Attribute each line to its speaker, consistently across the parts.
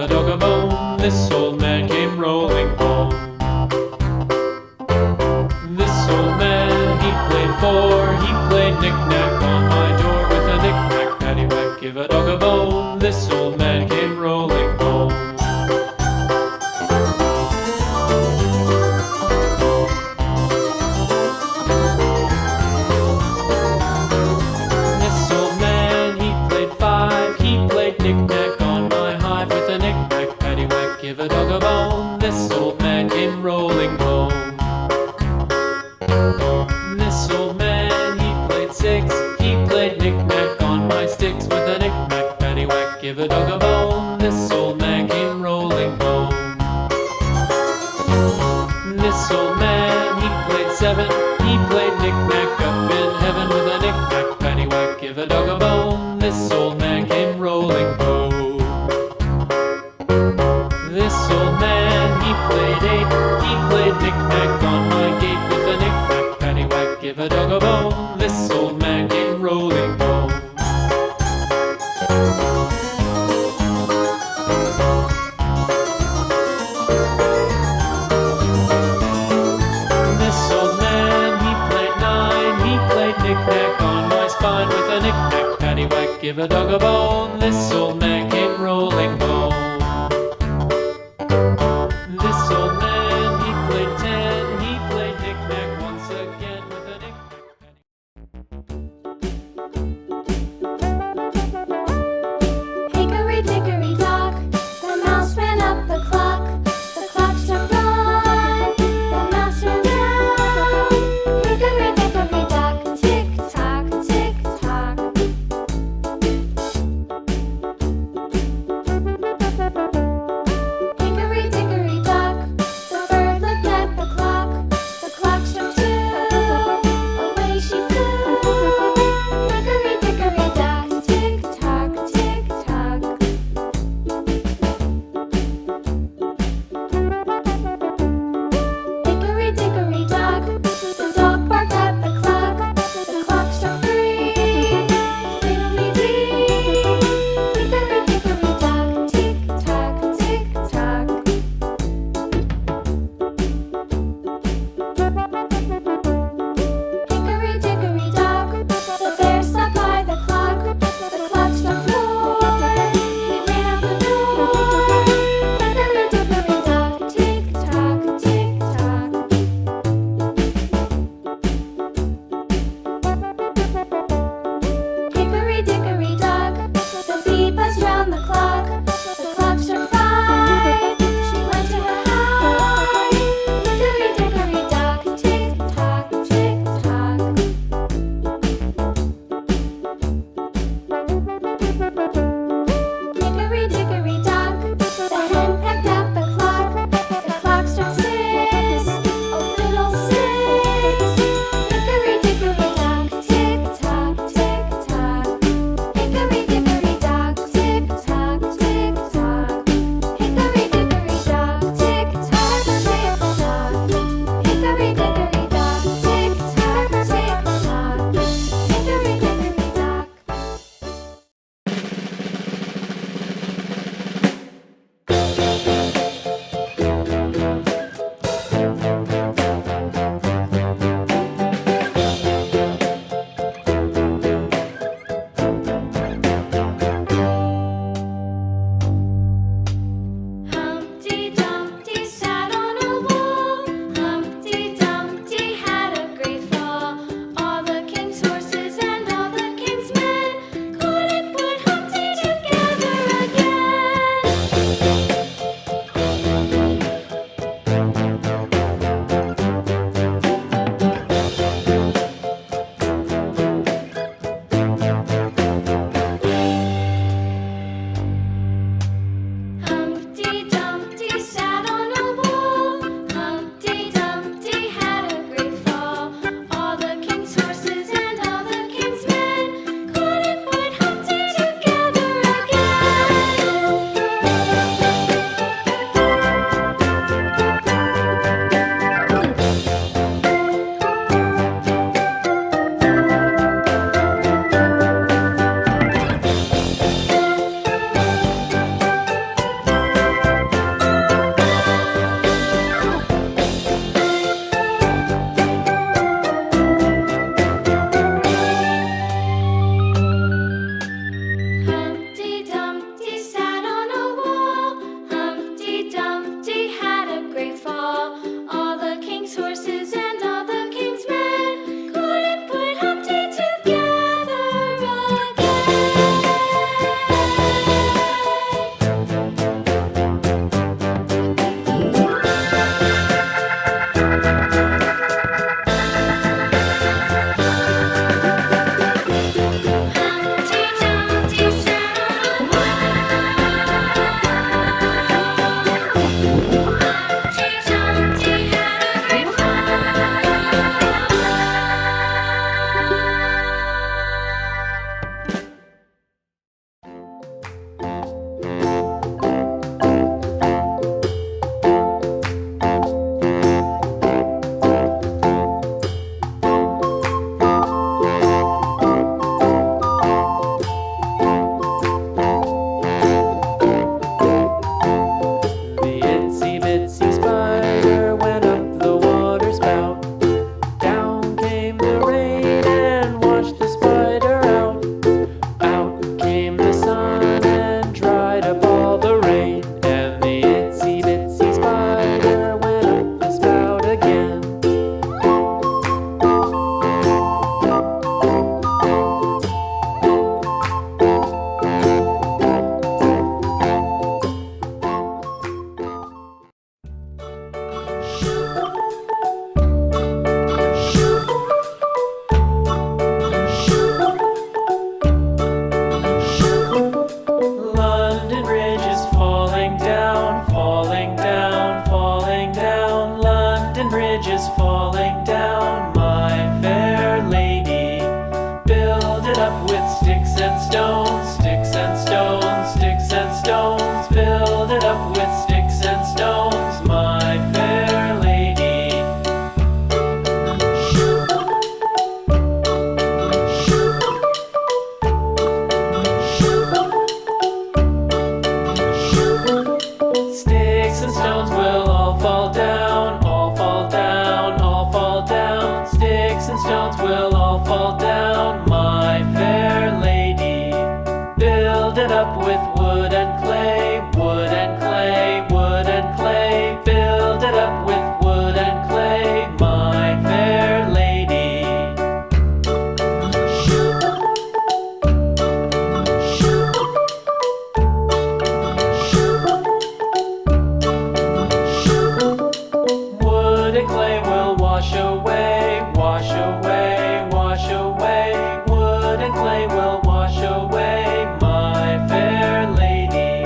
Speaker 1: a dog a bone. This old man came rolling home. This old man, he played four. He played knick-knack on my door with a knick-knack, paddywhack, give a dog a bone. This old man came rolling home. This old man, he played five. He played knick-knack on my hive with a knick-knack, paddywhack, give a dog a bone. This old man came rolling home. This old man, he played six. He played knick-knack on my sticks with a knick-knack, paddywhack, give a dog a bone. This old man came rolling home. This old man, he played seven. He played knick-knack up in heaven with a knick-knack, paddywhack, give a dog a bone. This old man came rolling home. This old man, he played eight. He played knick-knack on my gate with a knick-knack, paddywhack, give a dog a bone. This old man came rolling home. This old man, he played nine. He played knick-knack on my spine with a knick-knack, paddywhack, give a dog a bone. This old man came rolling home. This old man, he played ten. He played knick-knack once again with a knick-knack,
Speaker 2: Hickory dickory dock, the mouse ran up the clock. The clock struck one, the mouse ran down. Hickory dickory dock, tick tock, tick tock.
Speaker 1: up with sticks and stones, my fair lady. Sticks and stones will all fall down, all fall down, all fall down. Sticks and stones will all fall down, my fair lady. Build it up with wood and clay, wood and clay, wood and clay. Build it up with wood and clay, my fair lady. Wood and clay will wash away, wash away, wash away. Wood and clay will wash away, my fair lady.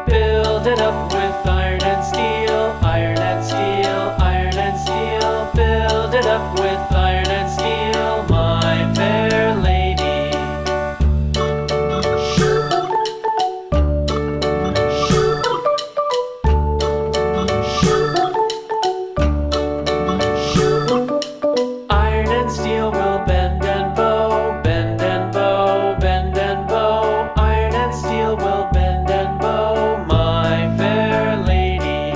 Speaker 1: Build it up with iron and steel, iron and steel, iron and steel. Build it up with iron and steel, my fair lady. Iron and steel will bend and bow, bend and bow, bend and bow. Iron and steel will bend and bow, my fair lady.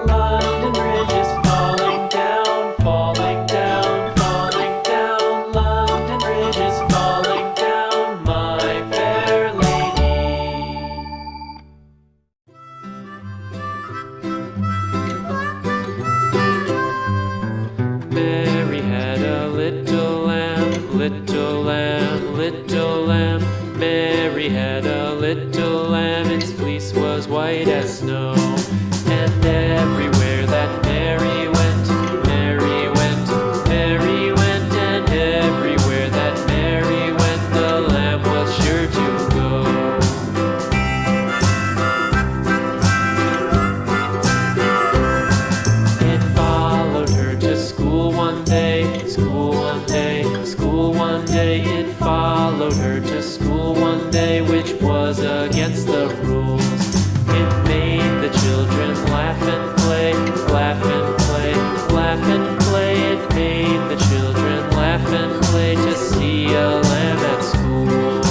Speaker 1: London Bridge is falling down, falling down, falling down. London Bridge is falling down, my fair lady. Mary had a little lamb, little lamb, little lamb. Mary had a little lamb, its fleece was white as snow. And everywhere that Mary went, Mary went, Mary went. And everywhere that Mary went, the lamb was sure to go. It followed her to school one day, school one day, school one day. It followed her to school one day, which was against the rules. It made the children laugh and play, laugh and play, laugh and play. It made the children laugh and play to see a lamb at school.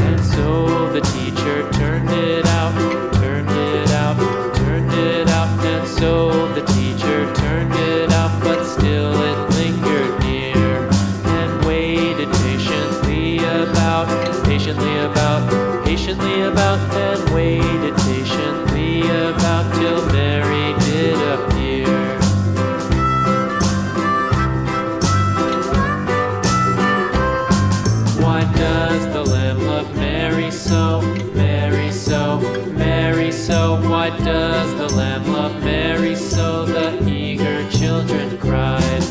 Speaker 1: And so the teacher turned it out, turned it out, turned it out. And so the teacher turned it out, but still it lingered near and waited patiently about, patiently about, patiently about, and waited patiently about till Mary did appear. Why does the lamb love Mary so, Mary so, Mary so? Why does the lamb love Mary so? The eager children cried.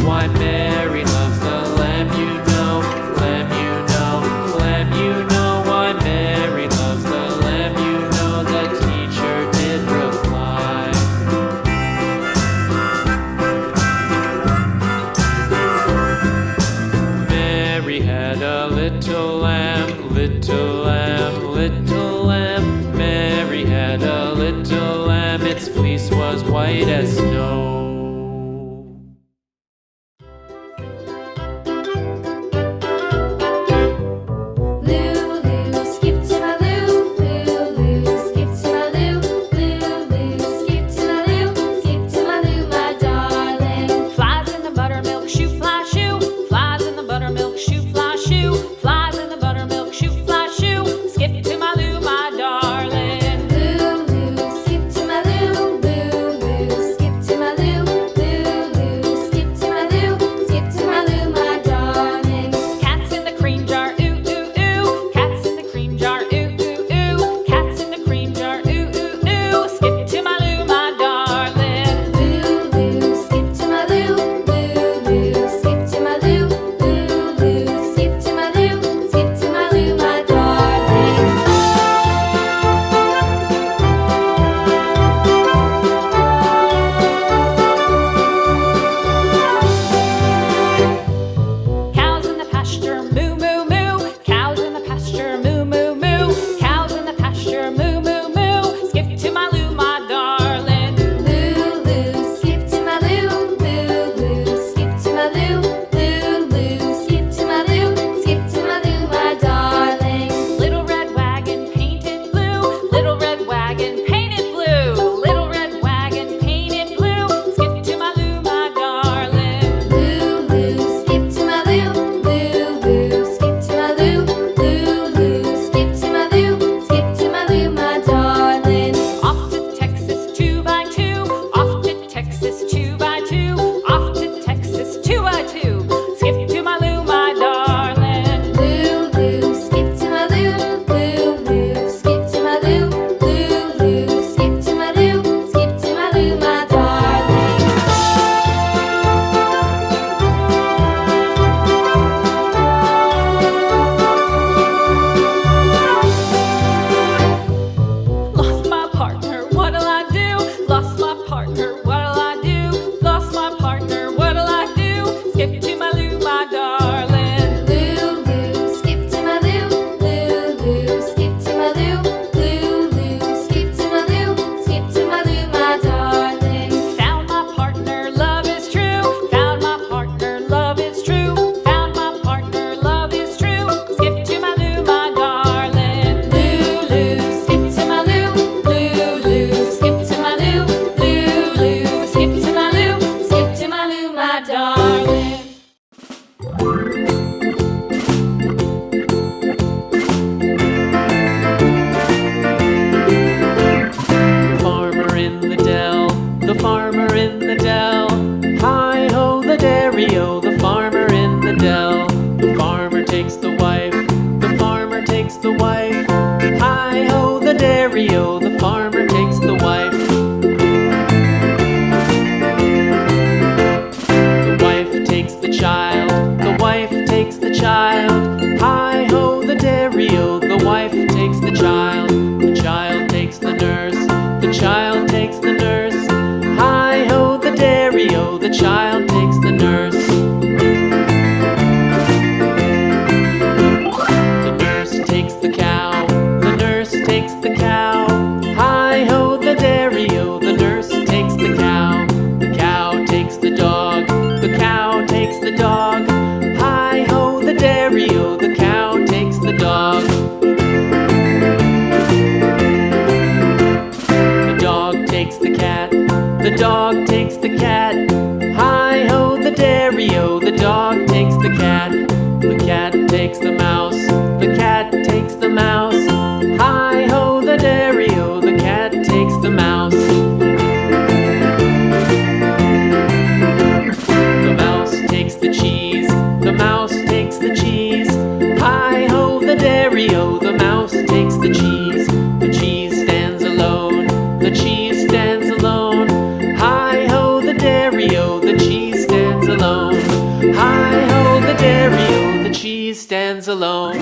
Speaker 1: Why Mary loves the lamb, you know, lamb, you know, lamb, you know. Why Mary loves the lamb, you know, the teacher did reply. Mary had a little lamb, little lamb, little lamb. Mary had a little lamb, its fleece was white as snow.
Speaker 2: Lulu, skip to my loo. Lulu, skip to my loo. Lulu, skip to my loo. Skip to my loo, my darling.
Speaker 3: Flies in the buttermilk shoe, fly shoe. Flies in the buttermilk shoe, fly shoe. Flies in the buttermilk shoe, fly shoe. Skip to my loo, my darling.
Speaker 2: Lulu, skip to my loo. Lulu, skip to my loo.
Speaker 1: dairy-o, the farmer takes the wife. The wife takes the child, the wife takes the child. Hi-ho, the dairy-o, the wife takes the child. The child takes the nurse, the child takes the nurse. Hi-ho, the dairy-o, the child takes the nurse. The nurse takes the cow, the nurse takes the cow. Hi-ho, the dairy-o, the nurse takes the cow. The cow takes the dog, the cow takes the dog. Hi-ho, the dairy-o, the cow takes the dog. The dog takes the cat, the dog takes the cat. Hi-ho, the dairy-o, the dog takes the cat. The cat takes the mouse, the cat takes the mouse. Hi-ho, the dairy-o, the cat takes the mouse. The mouse takes the cheese, the mouse takes the cheese. Hi-ho, the dairy-o, the mouse takes the cheese. The cheese stands alone, the cheese stands alone. Hi-ho, the dairy-o, the cheese stands alone. Hi-ho, the dairy-o, the cheese stands alone.